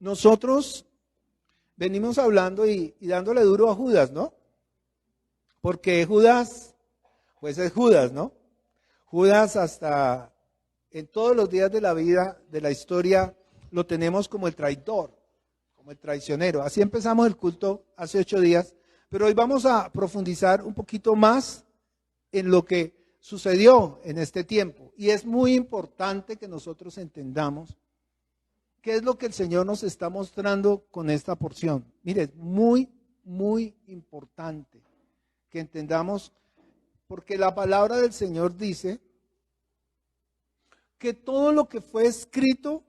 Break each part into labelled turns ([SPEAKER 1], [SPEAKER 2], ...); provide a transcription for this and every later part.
[SPEAKER 1] Nosotros venimos hablando y dándole duro a Judas, ¿no? Porque Judas, pues es Judas, ¿no? Judas hasta en todos los días de la vida, de la historia, lo tenemos como el traidor, como el traicionero. Así empezamos el culto hace 8 días, pero hoy vamos a profundizar un poquito más en lo que sucedió en este tiempo. Y es muy importante que nosotros entendamos qué es lo que el Señor nos está mostrando con esta porción. Mire, es muy, muy importante que entendamos, porque la palabra del Señor dice que todo lo que fue escrito,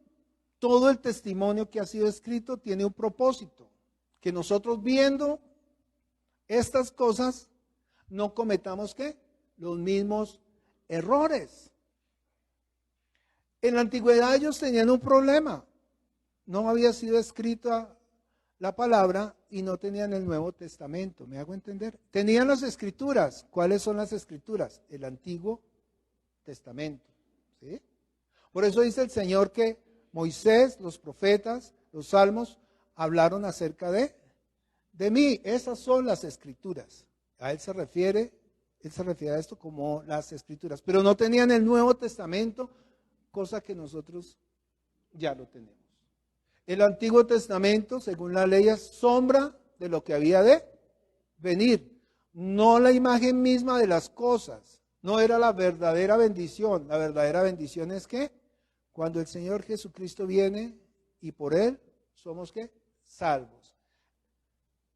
[SPEAKER 1] todo el testimonio que ha sido escrito tiene un propósito. Que nosotros viendo estas cosas no cometamos ¿qué? Los mismos errores. En la antigüedad ellos tenían un problema. No había sido escrita la palabra y no tenían el Nuevo Testamento. ¿Me hago entender? Tenían las escrituras. ¿Cuáles son las escrituras? El Antiguo Testamento. ¿Sí? Por eso dice el Señor que Moisés, los profetas, los salmos, hablaron acerca de mí. Esas son las escrituras. A él se refiere a esto como las escrituras. Pero no tenían el Nuevo Testamento, cosa que nosotros ya lo tenemos. El Antiguo Testamento, según la ley, es sombra de lo que había de venir. No la imagen misma de las cosas. No era la verdadera bendición. La verdadera bendición es que cuando el Señor Jesucristo viene y por Él somos ¿qué? Salvos.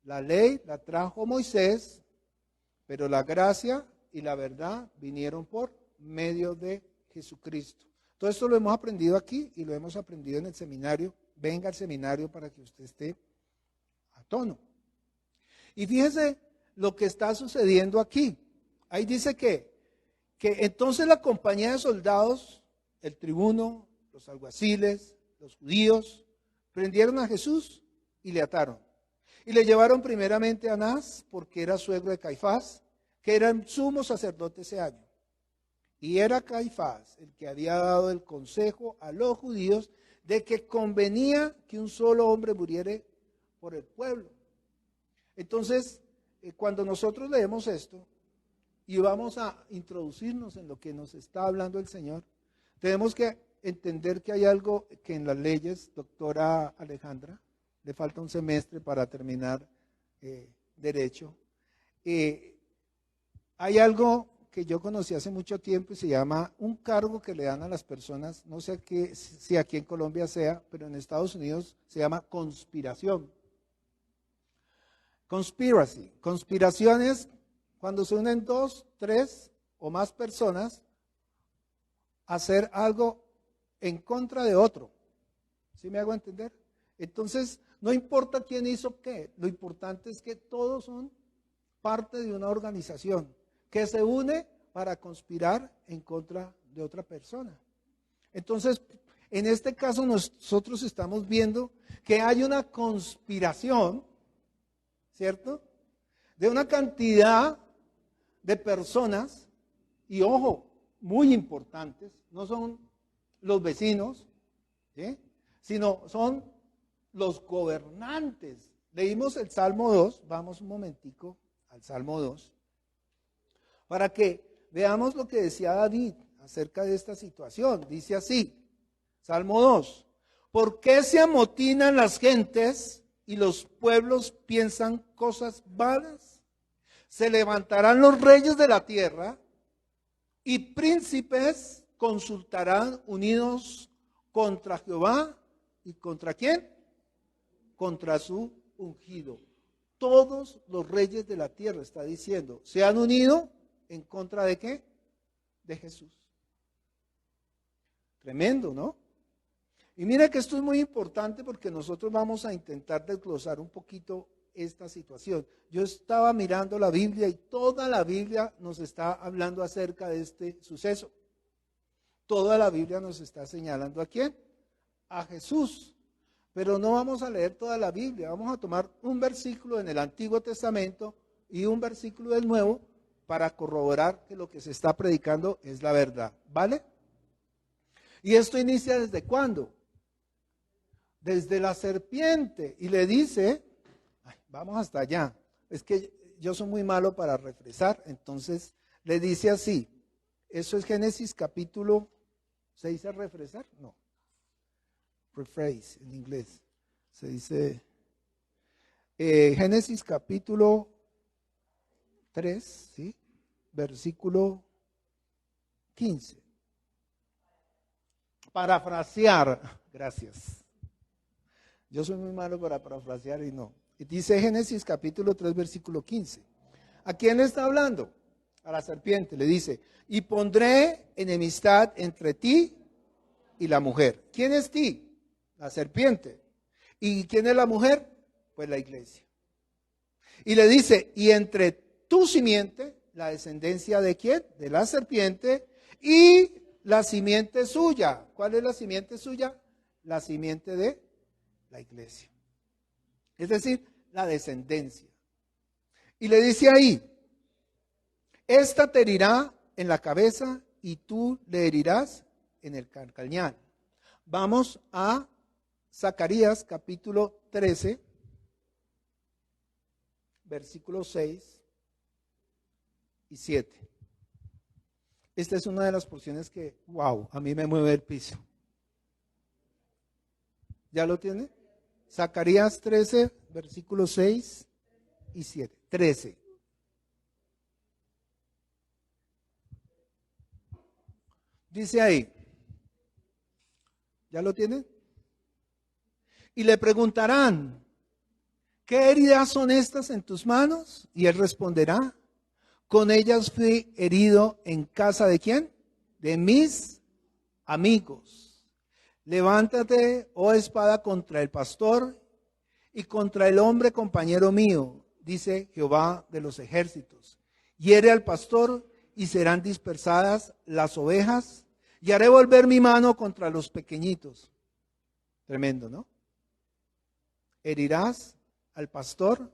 [SPEAKER 1] La ley la trajo Moisés, pero la gracia y la verdad vinieron por medio de Jesucristo. Todo esto lo hemos aprendido aquí y lo hemos aprendido en el seminario. Venga al seminario para que usted esté a tono. Y fíjese lo que está sucediendo aquí. Ahí dice que entonces la compañía de soldados, el tribuno, los alguaciles, los judíos, prendieron a Jesús y le ataron. Y le llevaron primeramente a Anás, porque era suegro de Caifás, que era el sumo sacerdote ese año. Y era Caifás el que había dado el consejo a los judíos de que convenía que un solo hombre muriere por el pueblo. Entonces, cuando nosotros leemos esto y vamos a introducirnos en lo que nos está hablando el Señor, tenemos que entender que hay algo que en las leyes, doctora Alejandra, le falta un semestre para terminar Derecho. Hay algo que yo conocí hace mucho tiempo y se llama un cargo que le dan a las personas, no sé si aquí en Colombia sea, pero en Estados Unidos se llama conspiración. Conspiracy. Conspiración es cuando se unen 2, 3 o más personas a hacer algo en contra de otro. ¿Sí me hago entender? Entonces, no importa quién hizo qué, lo importante es que todos son parte de una organización que se une para conspirar en contra de otra persona. Entonces, en este caso nosotros estamos viendo que hay una conspiración, ¿cierto? De una cantidad de personas, y ojo, muy importantes, no son los vecinos, ¿sí? Sino son los gobernantes. Leímos el Salmo 2, vamos un momentico al Salmo 2, para que veamos lo que decía David acerca de esta situación. Dice así, Salmo 2, ¿por qué se amotinan las gentes y los pueblos piensan cosas vanas? Se levantarán los reyes de la tierra y príncipes consultarán unidos contra Jehová. ¿Y contra quién? Contra su ungido. Todos los reyes de la tierra, está diciendo, se han unido en contra de ¿qué? De Jesús. Tremendo, ¿no? Y mira que esto es muy importante porque nosotros vamos a intentar desglosar un poquito esta situación. Yo estaba mirando la Biblia y toda la Biblia nos está hablando acerca de este suceso. Toda la Biblia nos está señalando ¿a quién? A Jesús. Pero no vamos a leer toda la Biblia, vamos a tomar un versículo en el Antiguo Testamento y un versículo del Nuevo para corroborar que lo que se está predicando es la verdad, ¿vale? ¿Y esto inicia desde cuándo? desde la serpiente. Y le dice, ay, vamos hasta allá. Es que yo soy muy malo para refrescar, entonces le dice así. Eso es Génesis capítulo, ¿se dice refrescar? No. Rephrase en inglés. Se dice Génesis capítulo 3, ¿sí? Versículo 15. Parafrasear, gracias. Yo soy muy malo para parafrasear y no. Y dice Génesis capítulo 3, versículo 15. ¿A quién le está hablando? A la serpiente. Le dice, y pondré enemistad entre ti y la mujer. ¿Quién es ti? La serpiente. ¿Y quién es la mujer? Pues la iglesia. Y le dice, y entre tu simiente, la descendencia de quién? De la serpiente, y la simiente suya. ¿Cuál es la simiente suya? La simiente de la iglesia. Es decir, la descendencia. Y le dice ahí, esta te herirá en la cabeza y tú le herirás en el calcañar. Vamos a Zacarías capítulo 13, versículos 6 y 7. Esta es una de las porciones que, wow, a mí me mueve el piso. ¿Ya lo tiene? Zacarías 13, versículos 6 y 7. 13. Dice ahí, ¿ya lo tiene? Y le preguntarán, ¿qué heridas son estas en tus manos? Y él responderá, con ellas fui herido en casa de ¿quién? De mis amigos. Levántate, oh espada, contra el pastor y contra el hombre compañero mío, dice Jehová de los ejércitos. Hiere al pastor y serán dispersadas las ovejas, y haré volver mi mano contra los pequeñitos. Tremendo, ¿no? Herirás al pastor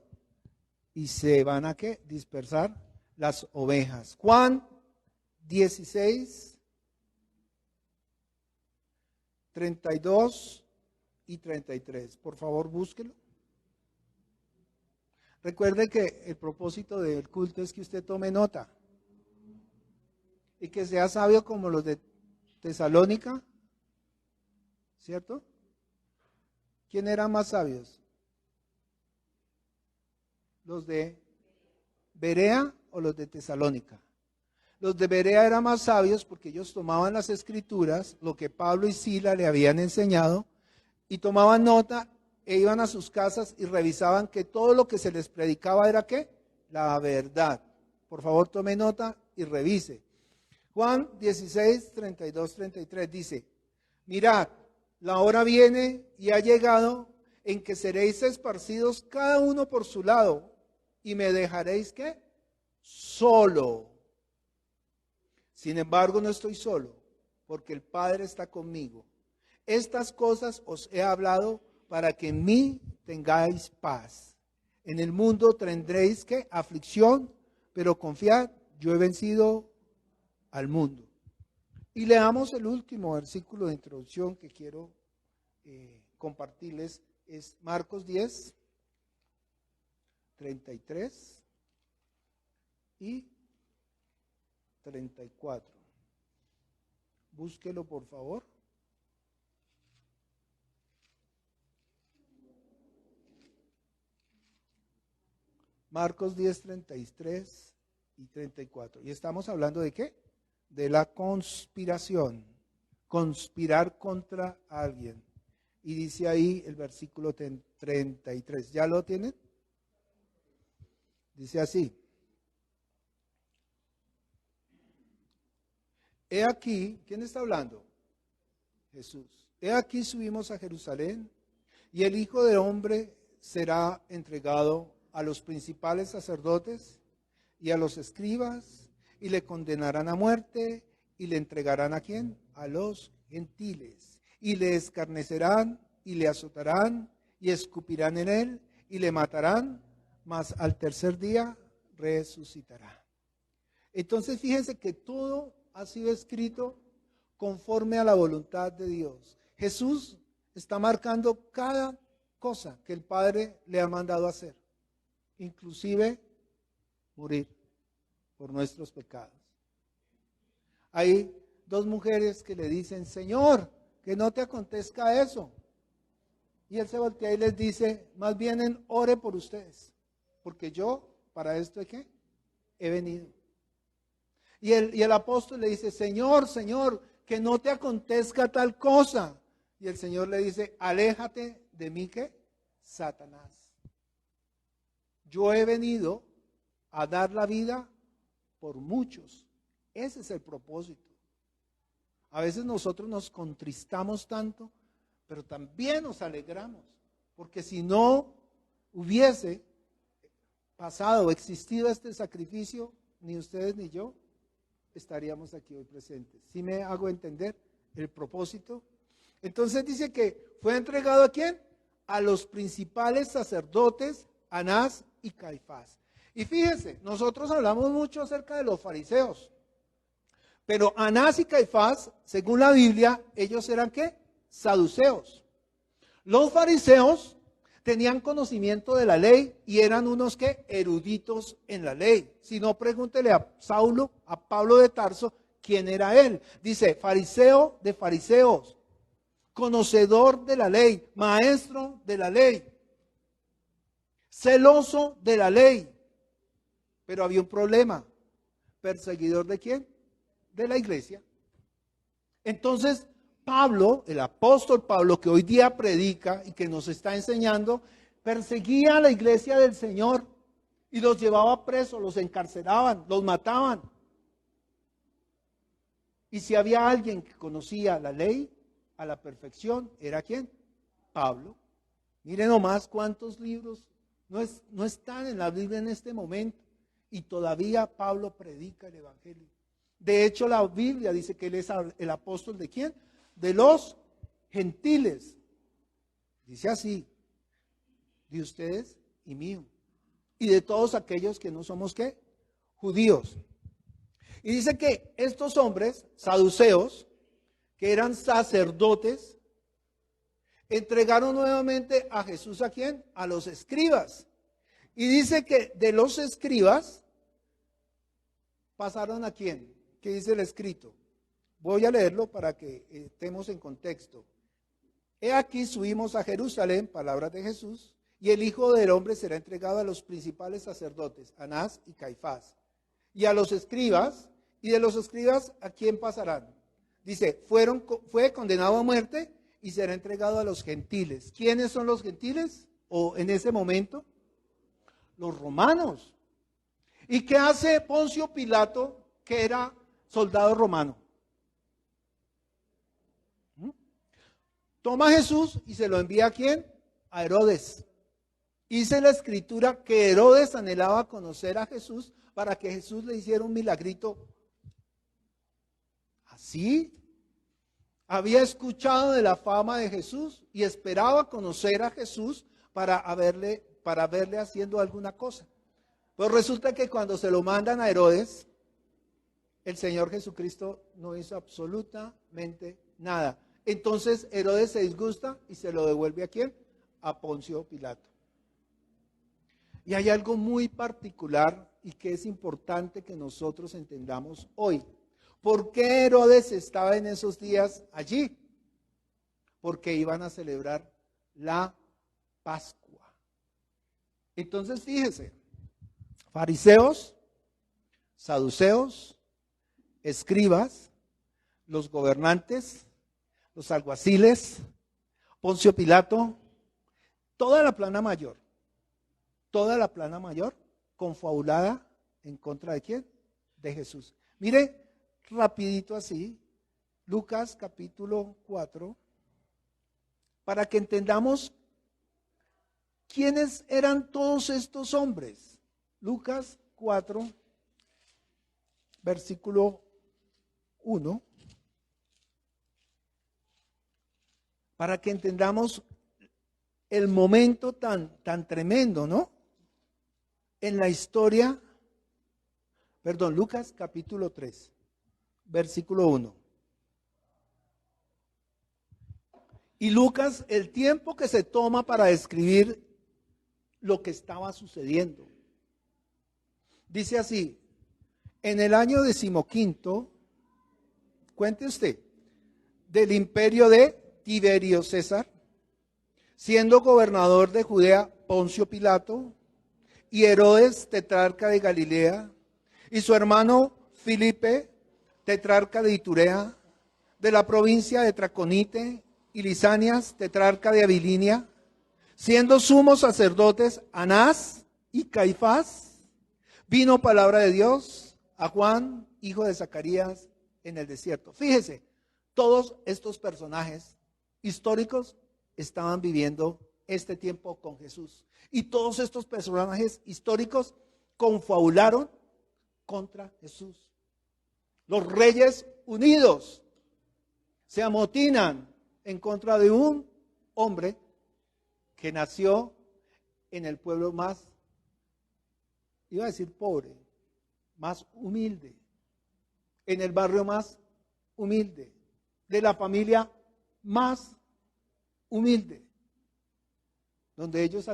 [SPEAKER 1] y se van a ¿qué? Dispersar las ovejas. Juan 16, 32 y 33. Por favor, búsquelo. Recuerde que el propósito del culto es que usted tome nota y que sea sabio como los de Tesalónica, ¿cierto? ¿Quién eran más sabios? ¿Los de Berea o los de Tesalónica? Los de Berea eran más sabios porque ellos tomaban las escrituras, lo que Pablo y Sila le habían enseñado, y tomaban nota e iban a sus casas y revisaban que todo lo que se les predicaba era ¿qué? La verdad. Por favor, tome nota y revise. Juan 16, 32, 33 dice, mirad, la hora viene y ha llegado en que seréis esparcidos cada uno por su lado y me dejaréis ¿qué? Solo. Sin embargo, no estoy solo, porque el Padre está conmigo. Estas cosas os he hablado para que en mí tengáis paz. En el mundo tendréis ¿qué? Aflicción, pero confiad, yo he vencido al mundo. Y leamos el último versículo de introducción que quiero compartirles, es Marcos 10, 33 y 34. Búsquelo, por favor. Marcos 10, 33 y 34. ¿Y estamos hablando de qué? De la conspiración. Conspirar contra alguien. Y dice ahí el versículo 33. ¿Ya lo tienen? Dice así. He aquí, ¿quién está hablando? Jesús. He aquí subimos a Jerusalén y el Hijo del Hombre será entregado a los principales sacerdotes y a los escribas y le condenarán a muerte y le entregarán ¿a quién? A los gentiles. Y le escarnecerán y le azotarán y escupirán en él y le matarán, mas al tercer día resucitará. Entonces fíjense que todo ha sido escrito conforme a la voluntad de Dios. Jesús está marcando cada cosa que el Padre le ha mandado hacer, inclusive morir por nuestros pecados. Hay dos mujeres que le dicen, Señor, que no te acontezca eso. Y él se voltea y les dice, más bien ore por ustedes, porque yo para esto ¿de qué? He venido. Y el apóstol le dice, Señor, Señor, que no te acontezca tal cosa. Y el Señor le dice, aléjate de mí, ¿qué? Satanás. Yo he venido a dar la vida por muchos. Ese es el propósito. A veces nosotros nos contristamos tanto, pero también nos alegramos, porque si no hubiese pasado o existido este sacrificio, ni ustedes ni yo estaríamos aquí hoy presentes. ¿Sí me hago entender el propósito? Entonces dice que fue entregado ¿a quién? A los principales sacerdotes, Anás y Caifás. Y fíjense, nosotros hablamos mucho acerca de los fariseos, pero Anás y Caifás, según la Biblia, ellos eran ¿qué? Saduceos. Los fariseos tenían conocimiento de la ley y eran unos que eruditos en la ley. Si no, pregúntele a Saulo, a Pablo de Tarso, quién era él. Dice, fariseo de fariseos, conocedor de la ley, maestro de la ley, celoso de la ley. Pero había un problema, perseguidor ¿de quién? De la iglesia. Entonces, Pablo, el apóstol Pablo, que hoy día predica y que nos está enseñando, perseguía a la iglesia del Señor y los llevaba presos, los encarcelaban, los mataban. Y si había alguien que conocía la ley a la perfección, ¿era quién? Pablo. Miren nomás cuántos libros no están en la Biblia en este momento y todavía Pablo predica el evangelio. De hecho, la Biblia dice que él es el apóstol ¿de quién? De los gentiles. Dice así, de ustedes y mío. Y de todos aquellos que no somos ¿qué? Judíos. Y dice que estos hombres, saduceos, que eran sacerdotes, entregaron nuevamente a Jesús ¿a quién? A los escribas. Y dice que de los escribas pasaron ¿a quién? ¿Qué dice el escrito? Voy a leerlo para que estemos en contexto. He aquí subimos a Jerusalén, palabras de Jesús, y el Hijo del Hombre será entregado a los principales sacerdotes, Anás y Caifás, y a los escribas, y de los escribas ¿a quién pasarán? Dice, fue condenado a muerte y será entregado a los gentiles. ¿Quiénes son los gentiles? O en ese momento, los romanos. ¿Y qué hace Poncio Pilato, que era soldado romano? Toma a Jesús y se lo envía ¿a quién? A Herodes. Dice la escritura que Herodes anhelaba conocer a Jesús para que Jesús le hiciera un milagrito. Así había escuchado de la fama de Jesús y esperaba conocer a Jesús para verle haciendo alguna cosa. Pues resulta que cuando se lo mandan a Herodes, el Señor Jesucristo no hizo absolutamente nada. Entonces Herodes se disgusta y se lo devuelve ¿a quién? A Poncio Pilato. Y hay algo muy particular y que es importante que nosotros entendamos hoy. ¿Por qué Herodes estaba en esos días allí? Porque iban a celebrar la Pascua. Entonces fíjese, fariseos, saduceos, escribas, los gobernantes, los alguaciles, Poncio Pilato, toda la plana mayor confabulada en contra ¿de quién? De Jesús. Mire, rapidito así, Lucas capítulo 4, para que entendamos quiénes eran todos estos hombres. Lucas 4, versículo 1. Para que entendamos el momento tan tremendo, ¿no? En la historia, Lucas capítulo 3, versículo 1. Y Lucas, el tiempo que se toma para describir lo que estaba sucediendo. Dice así, en el año 15, cuente usted, del imperio de Tiberio César, siendo gobernador de Judea Poncio Pilato, y Herodes, tetrarca de Galilea, y su hermano Filipe, tetrarca de Iturea, de la provincia de Traconite, y Lisanias, tetrarca de Abilinia, siendo sumos sacerdotes Anás y Caifás, vino palabra de Dios a Juan, hijo de Zacarías, en el desierto. Fíjese, todos estos personajes históricos estaban viviendo este tiempo con Jesús. Y todos estos personajes históricos confabularon contra Jesús. Los reyes unidos se amotinan en contra de un hombre que nació en el pueblo más, iba a decir pobre, más humilde, en el barrio más humilde, de la familia más humilde, donde ellos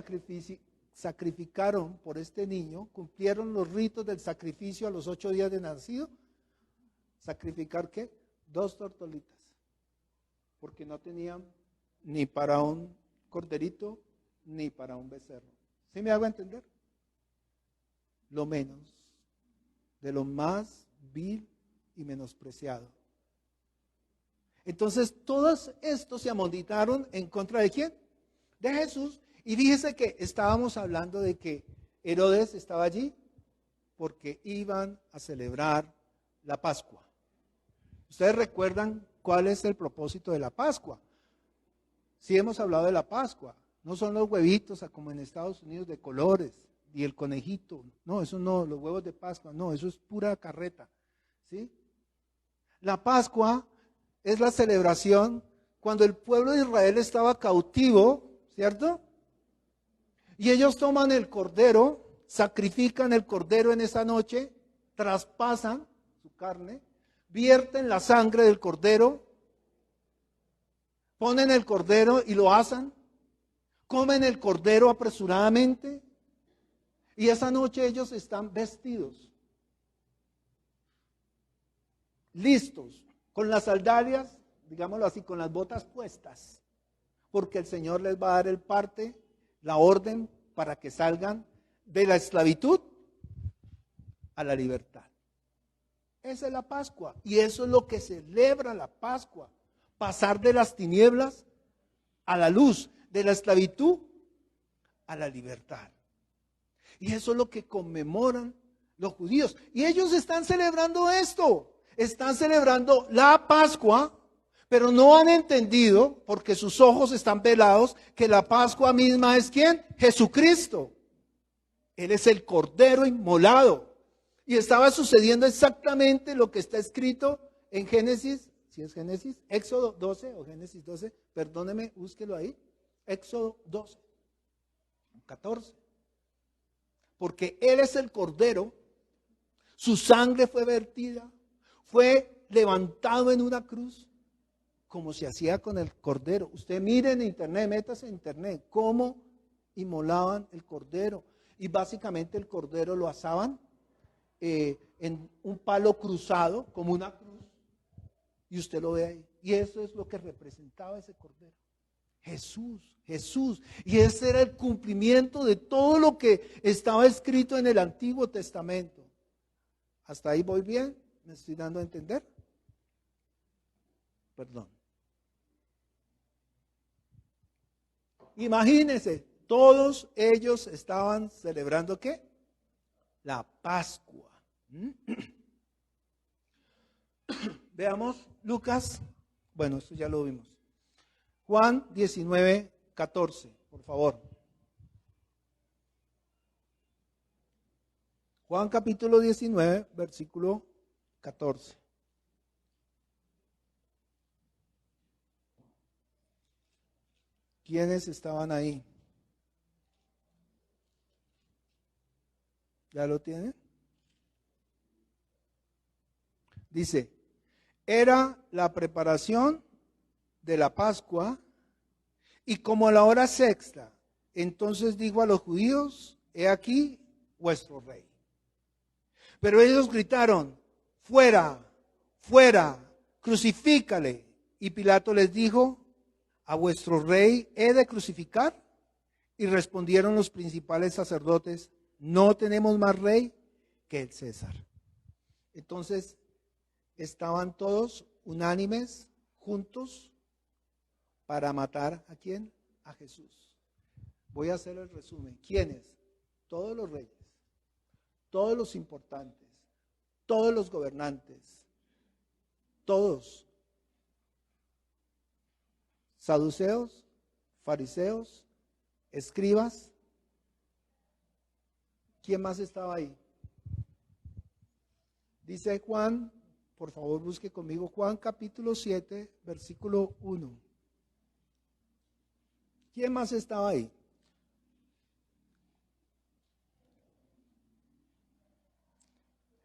[SPEAKER 1] sacrificaron por este niño, cumplieron los ritos del sacrificio a los 8 días de nacido. ¿Sacrificar qué? 2 tortolitas, porque no tenían ni para un corderito ni para un becerro. ¿Sí me hago entender? Lo menos, de lo más vil y menospreciado. Entonces todos estos se amontonaron en contra de ¿quién? De Jesús. Y fíjese que estábamos hablando de que Herodes estaba allí porque iban a celebrar la Pascua. ¿Ustedes recuerdan cuál es el propósito de la Pascua? Sí hemos hablado de la Pascua. No son los huevitos como en Estados Unidos de colores y el conejito. No, eso no, los huevos de Pascua. No, eso es pura carreta. ¿Sí? La Pascua es la celebración cuando el pueblo de Israel estaba cautivo, ¿cierto? Y ellos toman el cordero, sacrifican el cordero en esa noche, traspasan su carne, vierten la sangre del cordero, ponen el cordero y lo asan, comen el cordero apresuradamente, y esa noche ellos están vestidos, listos, con las sandalias, digámoslo así, con las botas puestas, porque el Señor les va a dar el parte, la orden para que salgan de la esclavitud a la libertad. Esa es la Pascua y eso es lo que celebra la Pascua, pasar de las tinieblas a la luz, de la esclavitud a la libertad. Y eso es lo que conmemoran los judíos. Y ellos están celebrando esto, están celebrando la Pascua, pero no han entendido, porque sus ojos están velados, que la Pascua misma es ¿quién? Jesucristo. Él es el Cordero inmolado. Y estaba sucediendo exactamente lo que está escrito en Génesis, si es Génesis, Éxodo 12 o Génesis 12, perdóneme, búsquelo ahí, Éxodo 12, 14. Porque Él es el Cordero, su sangre fue vertida, fue levantado en una cruz, como se hacía con el cordero. Usted mire en internet, métase en internet, cómo inmolaban el cordero. Y básicamente el cordero lo asaban en un palo cruzado, como una cruz. Y usted lo ve ahí. Y eso es lo que representaba ese cordero. Jesús, Jesús. Y ese era el cumplimiento de todo lo que estaba escrito en el Antiguo Testamento. ¿Hasta ahí voy bien? ¿Me estoy dando a entender? Perdón. Imagínense, todos ellos estaban celebrando ¿qué? La Pascua. Veamos Lucas, bueno, esto ya lo vimos. Juan 19, 14, por favor. Juan capítulo 19, versículo 14. ¿Quiénes estaban ahí? ¿Ya lo tienen? Dice, era la preparación de la Pascua Y como a la hora sexta, entonces dijo a los judíos, he aquí vuestro rey. Pero ellos gritaron, fuera, fuera, crucifícale. Y Pilato les dijo, ¿a vuestro rey he de crucificar? Y respondieron los principales sacerdotes, no tenemos más rey que el César. Entonces estaban todos unánimes, juntos, para matar ¿a quién? A Jesús. Voy a hacer el resumen. ¿Quiénes? Todos los reyes, todos los importantes, todos los gobernantes, todos. Saduceos, fariseos, escribas. ¿Quién más estaba ahí? Dice Juan, por favor busque conmigo, Juan capítulo 7, versículo 1. ¿Quién más estaba ahí?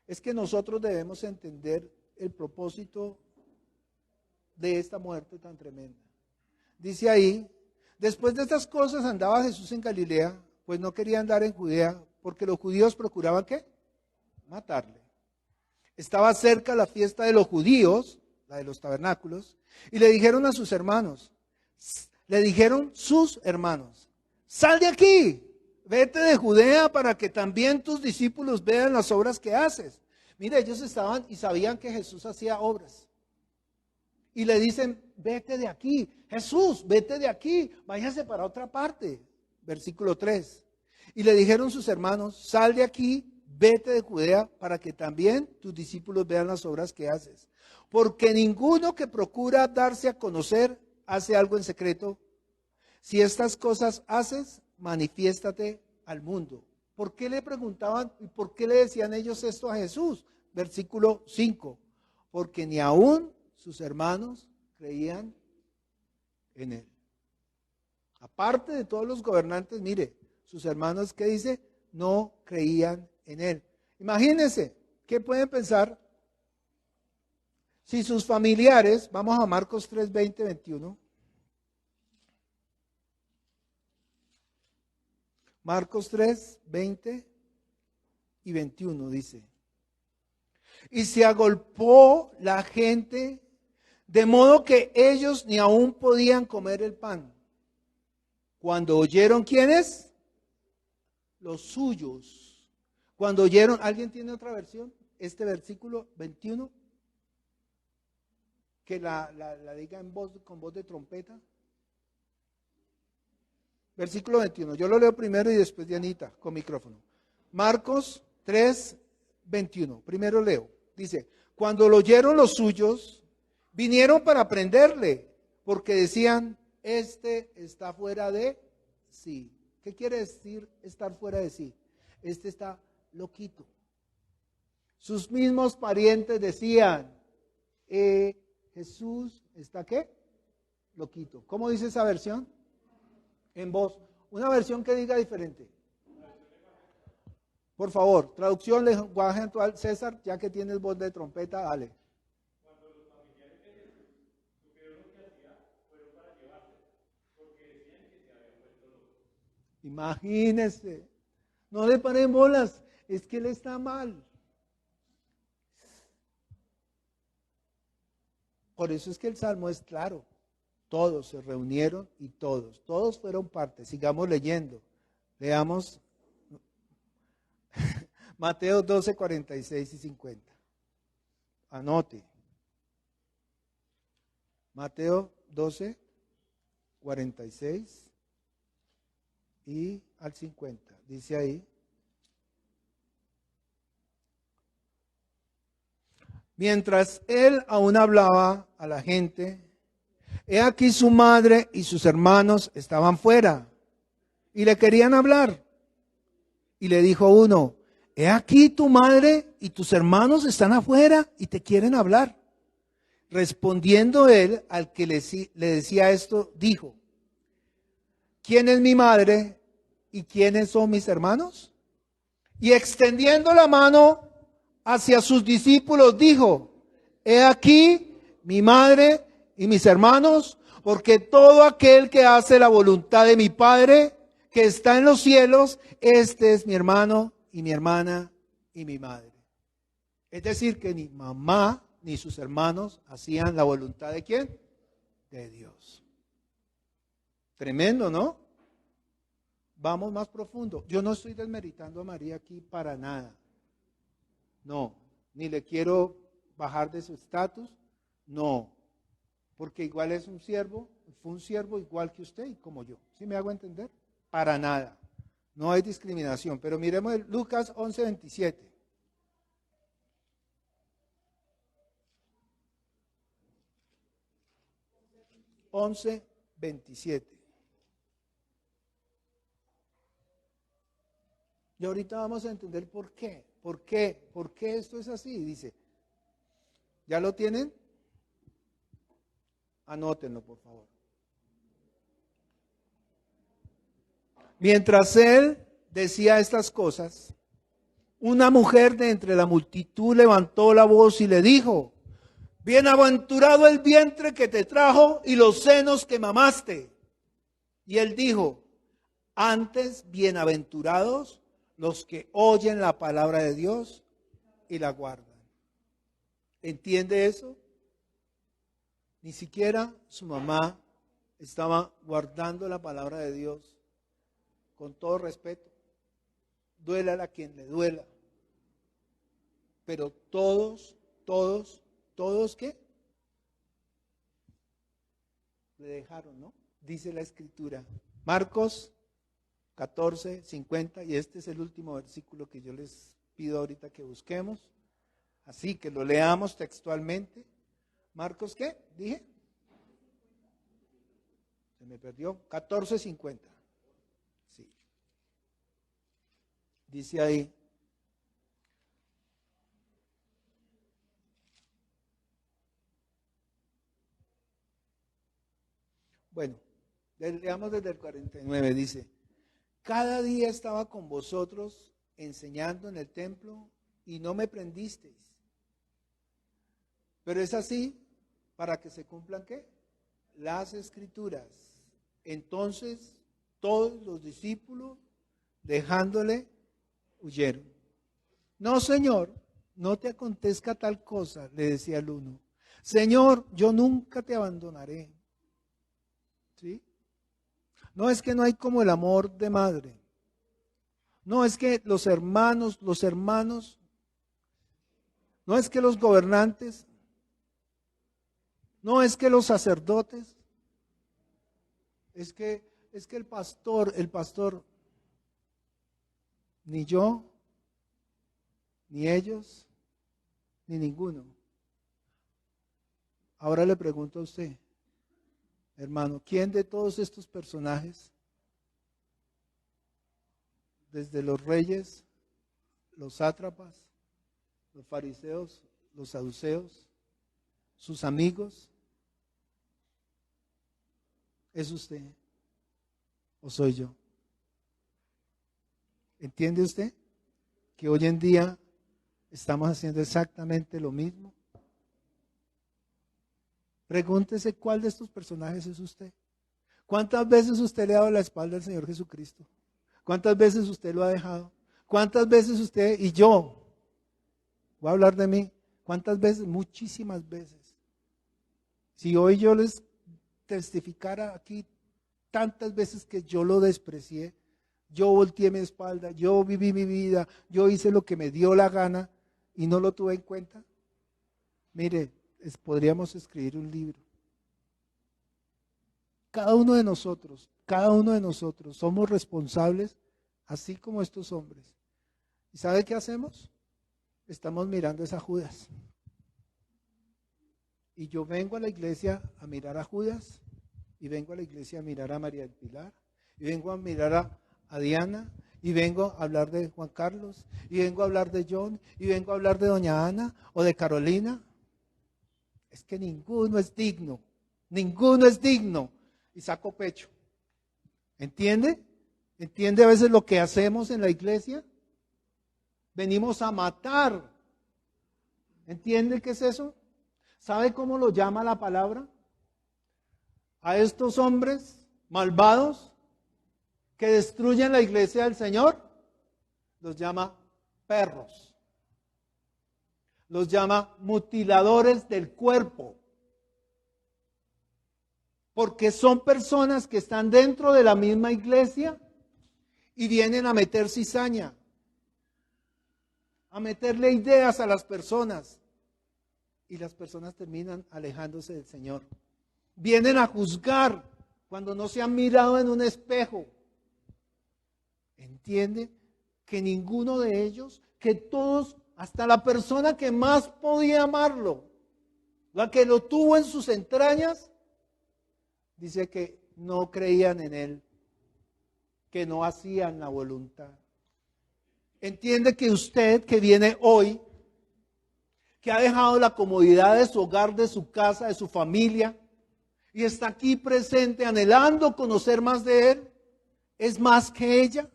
[SPEAKER 1] Es que nosotros debemos entender el propósito de esta muerte tan tremenda. Dice ahí, después de estas cosas andaba Jesús en Galilea, pues no quería andar en Judea, porque los judíos procuraban ¿qué? Matarle. Estaba cerca la fiesta de los judíos, la de los tabernáculos, y le dijeron a sus hermanos, sal de aquí, vete de Judea para que también tus discípulos vean las obras que haces. Mira, ellos estaban y sabían que Jesús hacía obras. Y le dicen, vete de aquí, Jesús, vete de aquí, váyase para otra parte. Versículo 3. Y le dijeron sus hermanos, sal de aquí, vete de Judea para que también tus discípulos vean las obras que haces. Porque ninguno que procura darse a conocer hace algo en secreto. Si estas cosas haces, manifiéstate al mundo. ¿Por qué le preguntaban y por qué le decían ellos esto a Jesús? Versículo 5. Porque ni aún sus hermanos creían en él. Aparte de todos los gobernantes, mire, sus hermanos, ¿qué dice? No creían en él. Imagínense, ¿qué pueden pensar? Si sus familiares, vamos a Marcos 3, 20, 21. Marcos 3, 20 y 21 dice. Y se agolpó la gente, de modo que ellos ni aún podían comer el pan. Cuando oyeron, ¿quiénes? Los suyos. Cuando oyeron, ¿alguien tiene otra versión? Este versículo 21. Que la diga con voz de trompeta. Versículo 21. Yo lo leo primero y después Dianita, con micrófono. Marcos 3, 21. Primero leo. Dice, cuando lo oyeron los suyos, vinieron para prenderle, porque decían, este está fuera de sí. ¿Qué quiere decir estar fuera de sí? Este está loquito. Sus mismos parientes decían, Jesús está ¿qué? Loquito. ¿Cómo dice esa versión? En voz. Una versión que diga diferente. Por favor, traducción, lenguaje actual. César, ya que tienes voz de trompeta, dale. Cuando los familiares de Jesús supieron lo que hacía, fueron para llevarse, porque decían que se había vuelto loco. Imagínense, no le paren bolas, es que él está mal. Por eso es que el Salmo es claro. Todos se reunieron y todos fueron parte. Sigamos leyendo. Leamos Mateo 12, 46 y 50. Anote. Mateo 12, 46 y al 50. Dice ahí. Mientras él aún hablaba a la gente, he aquí su madre y sus hermanos estaban fuera y le querían hablar. Y le dijo uno, he aquí tu madre y tus hermanos están afuera y te quieren hablar. Respondiendo él al que le decía esto, dijo, ¿quién es mi madre y quiénes son mis hermanos? Y extendiendo la mano hacia sus discípulos, dijo, he aquí mi madre y mis hermanos, porque todo aquel que hace la voluntad de mi Padre que está en los cielos, este es mi hermano y mi hermana y mi madre. Es decir, que ni mamá ni sus hermanos hacían la voluntad ¿de quién? De Dios. Tremendo, ¿no? Vamos más profundo. Yo no estoy desmeritando a María aquí para nada. No, ni le quiero bajar de su estatus. No, porque igual es un siervo, fue un siervo igual que usted y como yo. ¿Sí me hago entender? Para nada. No hay discriminación. Pero miremos Lucas 11:27. Y ahorita vamos a entender por qué. ¿Por qué esto es así? Dice, ¿ya lo tienen? Anótenlo, por favor. Mientras él decía estas cosas, una mujer de entre la multitud levantó la voz y le dijo, bienaventurado el vientre que te trajo y los senos que mamaste. Y él dijo, antes bienaventurados los que oyen la palabra de Dios y la guardan. ¿Entiende eso? Ni siquiera su mamá estaba guardando la palabra de Dios. Con todo respeto, duélala a quien le duela. Pero todos, ¿qué? Le dejaron, ¿no? Dice la Escritura. Marcos 14:50, y este es el último versículo que yo les pido ahorita que busquemos. Así que lo leamos textualmente. Marcos, ¿qué? Dije. Se me perdió. 14:50. Sí. Dice ahí. Bueno, leamos desde el 49. Dice, cada día estaba con vosotros enseñando en el templo y no me prendisteis. Pero es así para que se cumplan ¿qué? Las Escrituras. Entonces todos los discípulos, dejándole, huyeron. No, Señor, no te acontezca tal cosa, le decía el uno. Señor, yo nunca te abandonaré. ¿Sí? No es que no hay como el amor de madre. No es que los hermanos, no es que los gobernantes, no es que los sacerdotes, es que el pastor, ni yo, ni ellos, ni ninguno. Ahora le pregunto a usted, hermano, ¿quién de todos estos personajes, desde los reyes, los sátrapas, los fariseos, los saduceos, sus amigos, es usted o soy yo? ¿Entiende usted que hoy en día estamos haciendo exactamente lo mismo? Pregúntese cuál de estos personajes es usted. ¿Cuántas veces usted le ha dado la espalda al Señor Jesucristo? ¿Cuántas veces usted lo ha dejado? ¿Cuántas veces usted y yo, voy a hablar de mí, cuántas veces? Muchísimas veces. Si hoy yo les testificara aquí tantas veces que yo lo desprecié, yo volteé mi espalda, yo viví mi vida, yo hice lo que me dio la gana y no lo tuve en cuenta. Mire, podríamos escribir un libro. Cada uno de nosotros somos responsables, así como estos hombres. ¿Y sabe qué hacemos? Estamos mirando a Judas. Y yo vengo a la iglesia a mirar a Judas, y vengo a la iglesia a mirar a María del Pilar, y vengo a mirar a Diana, y vengo a hablar de Juan Carlos, y vengo a hablar de John, y vengo a hablar de doña Ana o de Carolina. Es que ninguno es digno, y saco pecho. ¿Entiende? ¿Entiende a veces lo que hacemos en la iglesia? Venimos a matar. ¿Entiende qué es eso? ¿Sabe cómo lo llama la palabra? a estos hombres malvados que destruyen la iglesia del Señor, los llama perros. Los llama mutiladores del cuerpo. Porque son personas que están dentro de la misma iglesia y vienen a meter cizaña, a meterle ideas a las personas. Y las personas terminan alejándose del Señor. Vienen a juzgar cuando no se han mirado en un espejo. ¿Entiende? Que ninguno de ellos, que todos, hasta la persona que más podía amarlo, la que lo tuvo en sus entrañas, dice que no creían en él, que no hacían la voluntad. Entiende que usted que viene hoy, que ha dejado la comodidad de su hogar, de su casa, de su familia, y está aquí presente anhelando conocer más de él, es más que ella.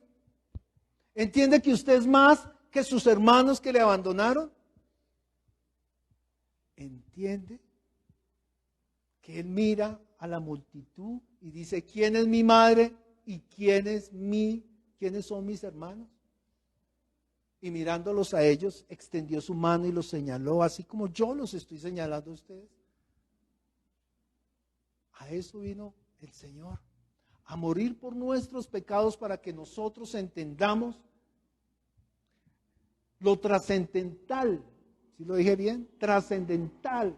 [SPEAKER 1] Entiende que usted es más que sus hermanos que le abandonaron. Entiende que él mira a la multitud y dice, ¿quién es mi madre y quiénes son mis hermanos? Y mirándolos a ellos, extendió su mano y los señaló, así como yo los estoy señalando a ustedes. A eso vino el Señor, a morir por nuestros pecados para que nosotros entendamos lo trascendental, ¿sí lo dije bien? Trascendental,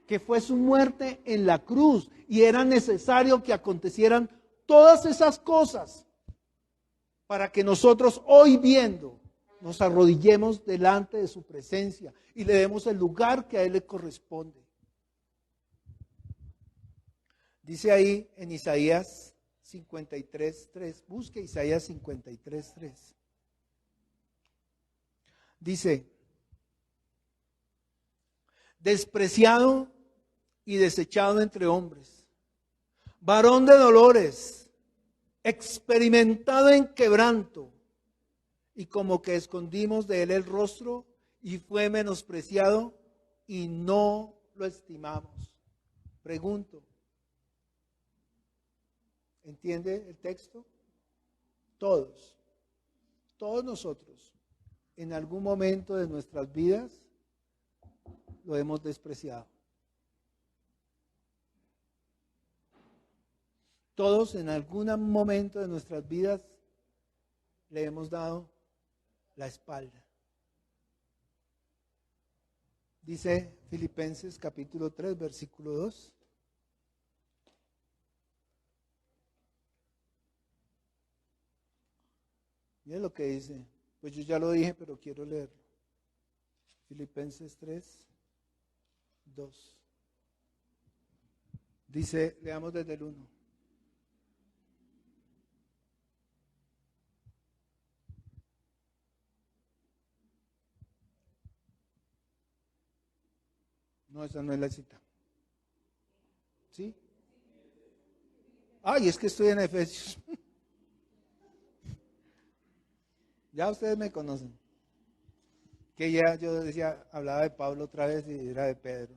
[SPEAKER 1] que fue su muerte en la cruz, y era necesario que acontecieran todas esas cosas para que nosotros hoy viendo nos arrodillemos delante de su presencia y le demos el lugar que a él le corresponde. Dice ahí en Isaías 53:3, busque Isaías 53:3. Dice, despreciado y desechado entre hombres, varón de dolores, experimentado en quebranto, y como que escondimos de él el rostro, y fue menospreciado, y no lo estimamos. Pregunto, ¿entiende el texto? Todos nosotros, en algún momento de nuestras vidas, lo hemos despreciado. Todos en algún momento de nuestras vidas le hemos dado la espalda. Dice Filipenses capítulo 3, versículo 2. Mira lo que dice. Pues yo ya lo dije, pero quiero leerlo. Filipenses 3, 2. Dice, leamos desde el 1. No, esa no es la cita. ¿Sí? Ay, es que estoy en Efesios. Ya ustedes me conocen. Que ya yo decía, hablaba de Pablo otra vez y era de Pedro.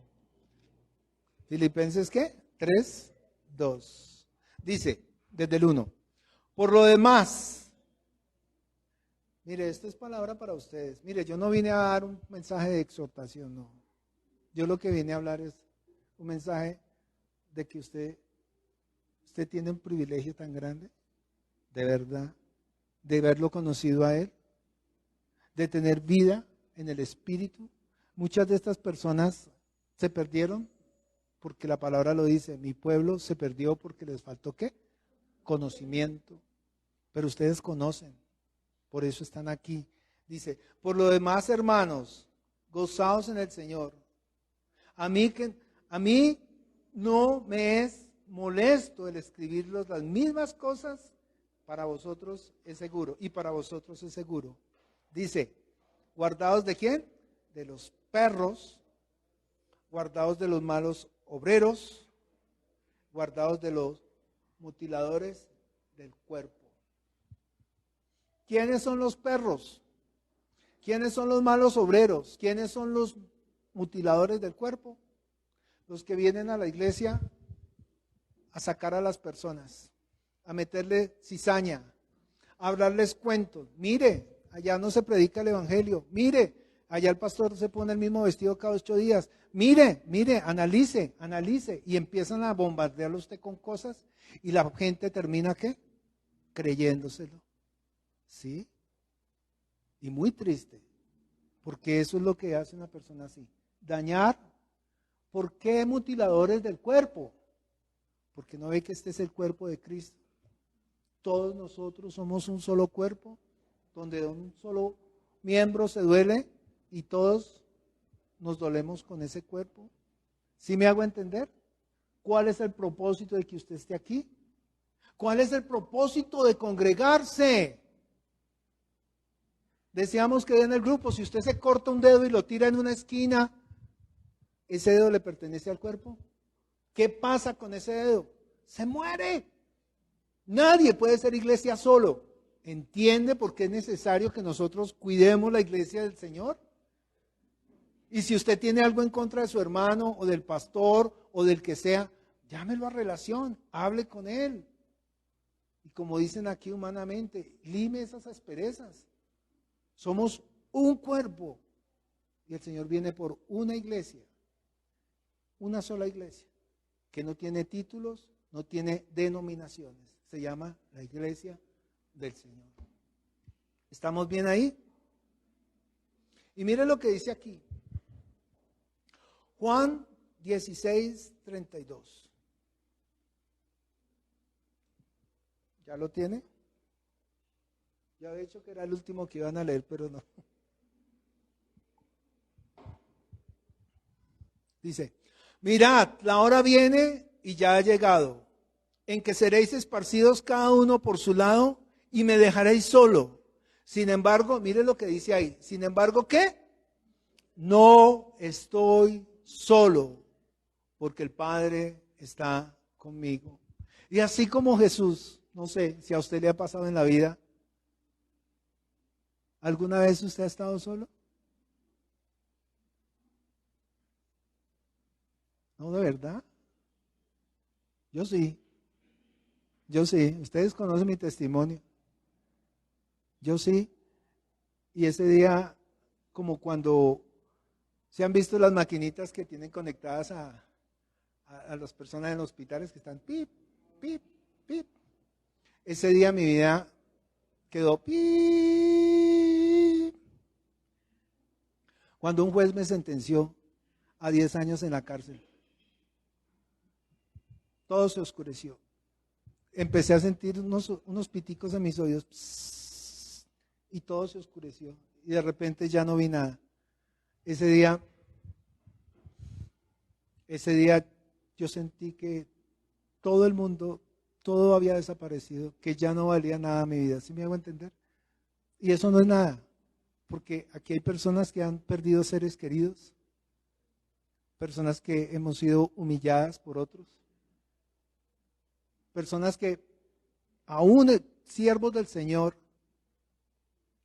[SPEAKER 1] Filipenses, ¿qué? 3, 2. Dice, desde el 1. Por lo demás, mire, esta es palabra para ustedes. Mire, yo no vine a dar un mensaje de exhortación, no. Yo lo que vine a hablar es un mensaje de que usted tiene un privilegio tan grande, de verdad, de haberlo conocido a él, de tener vida en el Espíritu. Muchas de estas personas se perdieron porque la palabra lo dice, mi pueblo se perdió porque les faltó ¿qué? Conocimiento. Pero ustedes conocen, por eso están aquí. Dice, por lo demás, hermanos, gozaos en el Señor. A mí no me es molesto el escribirlos las mismas cosas, para vosotros es seguro, y para vosotros es seguro. Dice, guardaos de quién? De los perros, guardaos de los malos obreros, guardaos de los mutiladores del cuerpo. ¿Quiénes son los perros? ¿Quiénes son los malos obreros? ¿Quiénes son los mutiladores del cuerpo? Los que vienen a la iglesia a sacar a las personas, a meterle cizaña, a hablarles cuentos. Mire, allá no se predica el evangelio. Mire, allá el pastor se pone el mismo vestido cada 8 días. Mire, analice. Y empiezan a bombardearlo usted con cosas y la gente termina, ¿qué? Creyéndoselo. ¿Sí? Y muy triste, porque eso es lo que hace una persona así. Dañar. ¿Por qué mutiladores del cuerpo? Porque no ve que este es el cuerpo de Cristo. Todos nosotros somos un solo cuerpo, donde un solo miembro se duele y todos nos dolemos con ese cuerpo. ¿Sí me hago entender? ¿Cuál es el propósito de que usted esté aquí? ¿Cuál es el propósito de congregarse? Decíamos que en el grupo, si usted se corta un dedo y lo tira en una esquina, ¿ese dedo le pertenece al cuerpo? ¿Qué pasa con ese dedo? Se muere. Nadie puede ser iglesia solo. ¿Entiende por qué es necesario que nosotros cuidemos la iglesia del Señor? Y si usted tiene algo en contra de su hermano o del pastor o del que sea, llámelo a relación, hable con él. Y como dicen aquí humanamente, lime esas asperezas. Somos un cuerpo y el Señor viene por una iglesia, una sola iglesia, que no tiene títulos, no tiene denominaciones. Se llama la iglesia del Señor. ¿Estamos bien ahí? Y mire lo que dice aquí. Juan 16:32. ¿Ya lo tiene? Ya había dicho que era el último que iban a leer, pero no. Dice, mirad, la hora viene y ya ha llegado, en que seréis esparcidos cada uno por su lado y me dejaréis solo. Sin embargo, mire lo que dice ahí. Sin embargo, ¿qué? No estoy solo, porque el Padre está conmigo. Y así como Jesús, no sé si a usted le ha pasado en la vida, ¿alguna vez usted ha estado solo? No, de verdad. Yo sí. Ustedes conocen mi testimonio. Yo sí. Y ese día, como cuando se han visto las maquinitas que tienen conectadas a las personas en los hospitales que están pip, pip, pip. Ese día mi vida quedó pip. Cuando un juez me sentenció a 10 años en la cárcel. Todo se oscureció. Empecé a sentir unos piticos en mis oídos. Psss, y todo se oscureció. Y de repente ya no vi nada. Ese día yo sentí que todo el mundo, todo había desaparecido, que ya no valía nada mi vida. ¿Sí me hago entender? Y eso no es nada. Porque aquí hay personas que han perdido seres queridos. Personas que hemos sido humilladas por otros. Personas que aún siervos del Señor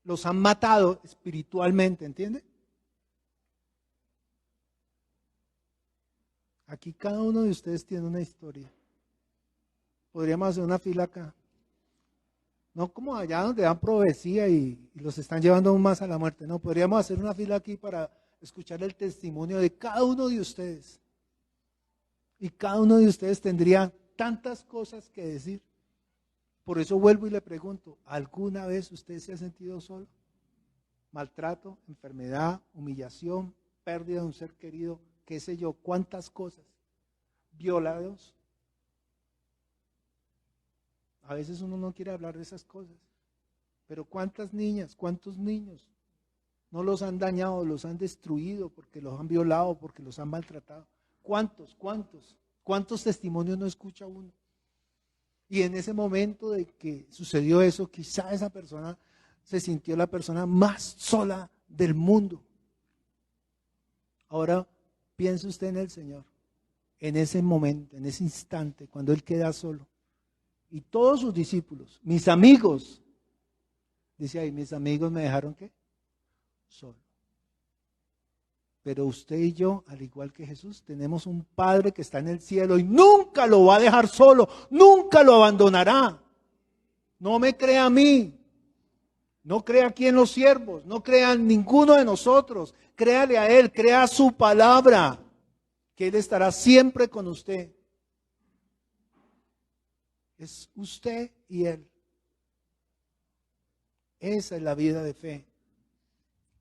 [SPEAKER 1] los han matado espiritualmente, ¿entiende? Aquí cada uno de ustedes tiene una historia. Podríamos hacer una fila acá. No como allá donde dan profecía y los están llevando aún más a la muerte. No, podríamos hacer una fila aquí para escuchar el testimonio de cada uno de ustedes. Y cada uno de ustedes tendría tantas cosas que decir. Por eso vuelvo y le pregunto, ¿alguna vez usted se ha sentido solo? Maltrato, enfermedad, humillación, pérdida de un ser querido, qué sé yo, cuántas cosas. Violados. A veces uno no quiere hablar de esas cosas. Pero ¿cuántas niñas, cuántos niños no los han dañado, los han destruido porque los han violado, porque los han maltratado? ¿Cuántos testimonios no escucha uno? Y en ese momento de que sucedió eso, quizá esa persona se sintió la persona más sola del mundo. Ahora piense usted en el Señor, en ese momento, en ese instante, cuando Él queda solo. Y todos sus discípulos, mis amigos, dice ahí, mis amigos me dejaron ¿qué? Solo. Pero usted y yo, al igual que Jesús, tenemos un Padre que está en el cielo y nunca lo va a dejar solo, nunca lo abandonará. No me crea a mí, no crea aquí en los siervos, no crea en ninguno de nosotros, créale a Él, crea su palabra, que Él estará siempre con usted. Es usted y Él. Esa es la vida de fe.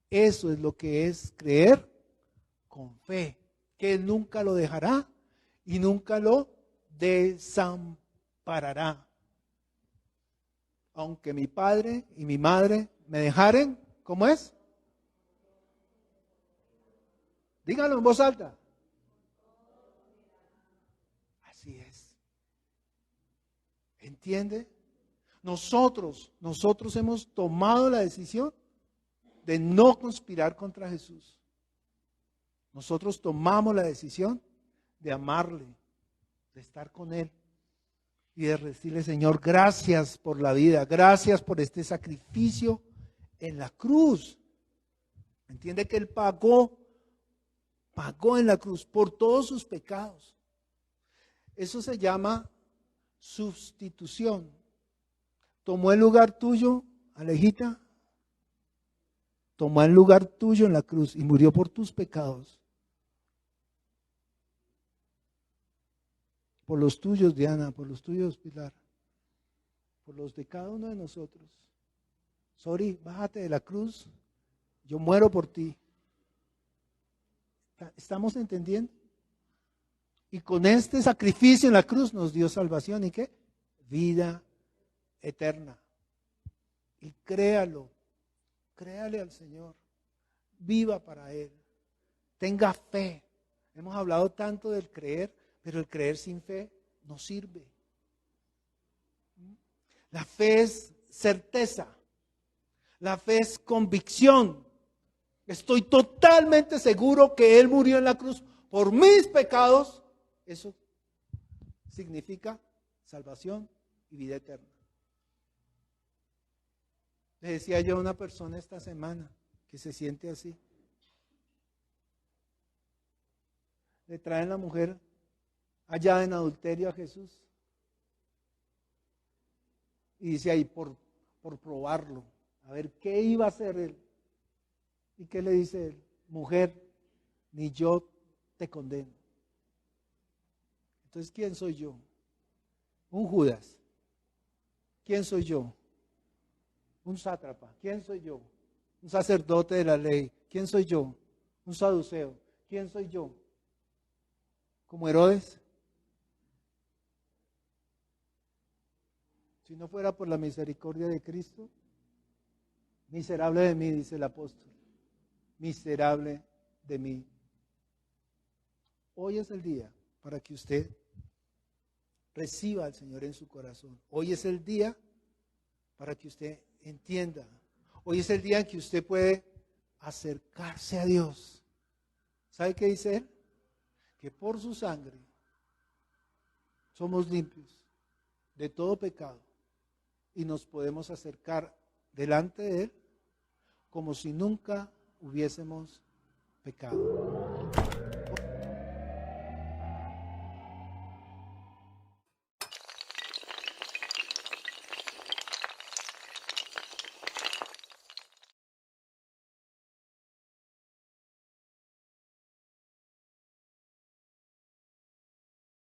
[SPEAKER 1] Eso es lo que es creer con fe, que Él nunca lo dejará y nunca lo desamparará. Aunque mi padre y mi madre me dejaren, ¿cómo es? Díganlo en voz alta. Así es. ¿Entiende? Nosotros hemos tomado la decisión de no conspirar contra Jesús. Nosotros tomamos la decisión de amarle, de estar con Él y de decirle, Señor, gracias por la vida, gracias por este sacrificio en la cruz. Entiende que Él pagó en la cruz por todos sus pecados. Eso se llama sustitución. Tomó el lugar tuyo, Alejita, tomó el lugar tuyo en la cruz y murió por tus pecados. Por los tuyos, Diana, por los tuyos, Pilar, por los de cada uno de nosotros. Sori, bájate de la cruz, yo muero por ti. ¿Estamos entendiendo? Y con este sacrificio en la cruz nos dio salvación. ¿Y qué? Vida eterna. Y créale al Señor, viva para Él, tenga fe. Hemos hablado tanto del creer, pero el creer sin fe no sirve. La fe es certeza, la fe es convicción. Estoy totalmente seguro que Él murió en la cruz por mis pecados. Eso significa salvación y vida eterna. Le decía yo a una persona esta semana que se siente así. Le traen la mujer hallada en adulterio a Jesús. Y dice ahí, por probarlo, a ver qué iba a hacer Él. ¿Y qué le dice Él? Mujer, ni yo te condeno. Entonces, ¿quién soy yo? Un Judas. ¿Quién soy yo? Un sátrapa. ¿Quién soy yo? Un sacerdote de la ley. ¿Quién soy yo? Un saduceo. ¿Quién soy yo? ¿Como Herodes? Si no fuera por la misericordia de Cristo, miserable de mí, dice el apóstol. Miserable de mí. Hoy es el día para que usted reciba al Señor en su corazón. Hoy es el día para que usted entienda. Hoy es el día en que usted puede acercarse a Dios. ¿Sabe qué dice Él? Que por su sangre somos limpios de todo pecado y nos podemos acercar delante de Él como si nunca hubiésemos pecado.